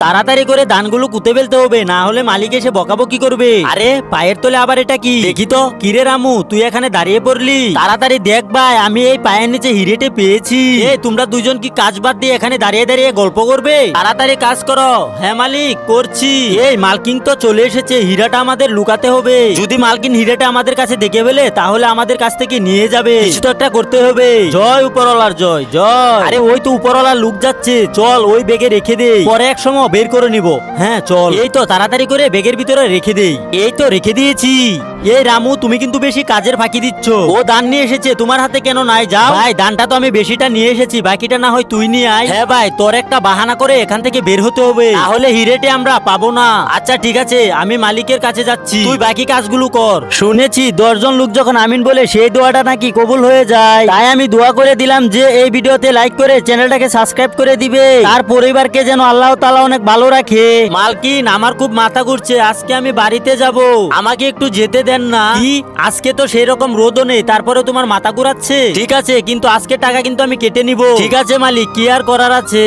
তাড়াতাড়ি করে ধানগুলো কুতে ফেলতে হবে, না হলে মালিক এসে বকাবকি করবে। আরে পায়ের তলে আবার এটা কি দেখি তো। কিরে রামু, তুই এখানে দাঁড়িয়ে পড়লি? তাড়াতাড়ি দেখ ভাই, আমি এই পায়ের নিচে হিরেটে পেয়েছি। তোমরা দুজন কি কাজ বাদ দিয়ে এখানে দাঁড়িয়ে দাঁড়িয়ে গল্প করবে? তাড়াতাড়ি কাজ করো। হ্যাঁ মালিক, করছি। এই মালকিন তো চলে এসেছে, হীরাটা আমাদের লুকাতে হবে। যদি মালকিন হীরাটা আমাদের কাছে দেখে ফেলে তাহলে আমাদের কাছ থেকে নিয়ে যাবে। কিছু তো একটা করতে হবে। জয় উপরওয়ালার জয় জয়। আরে ওই তো উপরওয়ালার লোক যাচ্ছে, চল ওই বেগে রেখে দেই, পরে এক সময় বের করে নিব। হ্যাঁ চল। এই তো তাড়াতাড়ি করে বেগের ভিতরে রেখে দেই। এই তো রেখে দিয়েছি। এই রামু, তুমি কিন্তু বেশি কাজের ফাঁকি দিচ্ছ। ও দান নিয়ে এসেছে, তোমার হাতে কেন নাই? যাও ভাই, দানটা তো আমি বেশিটা নিয়ে এসেছি, বাকিটা না হয় তুই নিয়ে আয়। হ্যাঁ ভাই, তোর একটা বাহানা করে এখান থেকে বের হতে হবে, তাহলে হিরেটে আমরা পাবো না। আচ্ছা ঠিক আছে, আমি মালিকের কাছে যাচ্ছি, তুই বাকি কাজগুলো কর। শুনেছি 10 জন লোক যখন আমিন বলে সেই দোয়াটা নাকি কবুল হয়ে যায়, তাই আমি দোয়া করে দিলাম যে এই ভিডিওতে লাইক করে চ্যানেলটাকে সাবস্ক্রাইব করে দিবে, তার পরিবারকে যেন আল্লাহ তাআলা অনেক ভালো রাখে। মালকিন, আমার খুব মাথা ঘুরছে, আজকে আমি বাড়িতে যাব, আমাকে একটু যেতে দেন না। কি, আজকে তো সেই রকম রোদও নেই, তারপরে তোমার মাথা ঘুরাচ্ছে? ঠিক আছে, কিন্তু আজকে টাকা কিন্তু আমি কেটে নিব। ঠিক আছে মালিক, কি আর করার আছে।